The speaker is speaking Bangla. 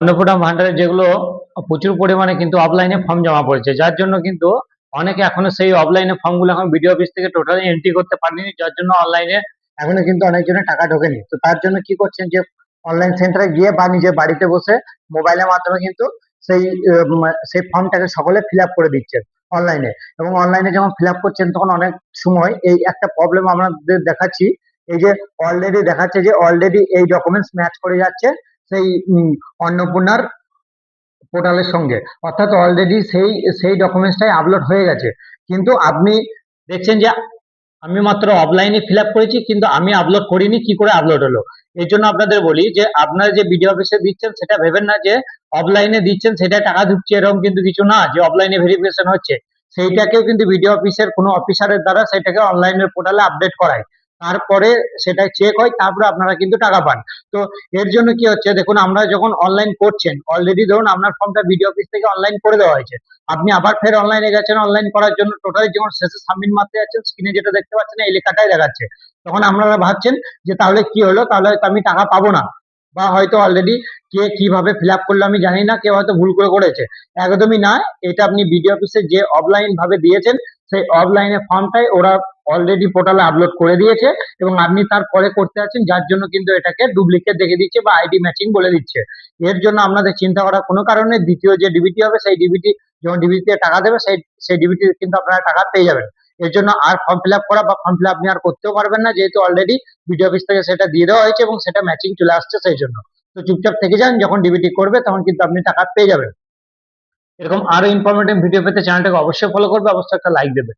অন্নপূর্ণা ভান্ডারে যেগুলো প্রচুর পরিমাণে কিন্তু অফলাইনে ফর্ম জমা পড়েছে, যার জন্য কিন্তু অনেকে এখনো সেই অফলাইনে ফর্মগুলো এখন বিডিও অফিস থেকে টোটালি এন্ট্রি করতে পারেনি, যার জন্য অনলাইনে এখনো কিন্তু অনেকজনের টাকা ঢোকেনি। তো তার জন্য কি করছেন, যে অনলাইন সেন্টারে গিয়ে বা নিজের বাড়িতে বসে মোবাইলের মাধ্যমে কিন্তু সেই সেই ফর্মটাকে সকলে ফিল আপ করে দিচ্ছেন অনলাইনে। এবং অনলাইনে যখন ফিল আপ করছেন তখন অনেক সময় এই একটা প্রবলেম আমাদের দেখাচ্ছি, এই যে অলরেডি দেখাচ্ছে যে অলরেডি এই ডকুমেন্টস ম্যাচ করে যাচ্ছে সেই অন্নপূর্ণার পোর্টালের সঙ্গে, অর্থাৎ অলরেডি সেই সেই ডকুমেন্টসটাই আপলোড হয়ে গেছে। কিন্তু আপনি দেখছেন যে আমি মাত্র অফলাইনে ফিল আপ করেছি, কিন্তু আমি আপলোড করিনি, কি করে আপলোড হলো? এর জন্য আপনাদের বলি যে আপনারা যে বিডিও অফিসে দিচ্ছেন সেটা ভেবেন না যে অফলাইনে দিচ্ছেন সেটা টাকা ঢুকছে, এরকম কিন্তু কিছু না যে অফলাইনে ভেরিফিকেশন হচ্ছে। সেইটাকেও কিন্তু বিডিও অফিসের কোনো অফিসারের দ্বারা সেটাকে অনলাইনের পোর্টালে আপডেট করায়, তারপরে সেটা চেক হয়, তারপরে আপনারা কিন্তু টাকা পান। তো এর জন্য কি হচ্ছে, দেখুন আমরা যখন অনলাইন করছেন, অলরেডি ধরুন আপনার ফর্মটা বিডিও অফিস থেকে অনলাইন করে দেওয়া হয়েছে, আপনি আবার ফের অনলাইনে গেছেন অনলাইন করার জন্য, টোটালি যখন শেষে সাবমিট মারতে যাচ্ছেন স্ক্রিনে যেটা দেখতে পাচ্ছেন এই লেখাটাই দেখাচ্ছে, তখন আপনারা ভাবছেন যে তাহলে কি হলো, তাহলে হয়তো আমি টাকা পাবো না, বা হয়তো অলরেডি কে কিভাবে ফিল আপ করলো আমি জানি না, কেউ হয়তো ভুল করে করেছে। একদমই না, এটা আপনি বিডিও অফিসে যে অফলাইন ভাবে দিয়েছেন সেই অফলাইনে ফর্মটাই ওরা অলরেডি পোর্টালে আপলোড করে দিয়েছে, এবং আপনি তারপরে করতে আছেন, যার জন্য কিন্তু এটাকে ডুপ্লিকেট দেখে দিচ্ছে বা আইডি ম্যাচিং বলে দিচ্ছে। এর জন্য আপনাদের চিন্তা করার কোনো কারণে, দ্বিতীয় যে ডিবিটি হবে সেই ডিবিটি যখন ডিবিটি টাকা দেবে সেই সেই ডিবিটি কিন্তু আপনারা টাকা পেয়ে যাবেন। এর জন্য আর ফর্ম ফিল আপ করা বা ফর্ম ফিল আপ আপনি আর করতেও পারবেন না, যেহেতু অলরেডি বিডিও অফিস থেকে সেটা দিয়ে দেওয়া হয়েছে এবং সেটা ম্যাচিং চলে আসছে সেই জন্য। তো চুপচাপ থেকে যান, যখন ডিবিটি করবে তখন কিন্তু আপনি টাকা পেয়ে যাবেন। এরকম আরো ইনফরমেটিভ ভিডিও পেতে চ্যানেলটাকে অবশ্যই ফলো করবে, অবশ্যই একটা লাইক দেবে।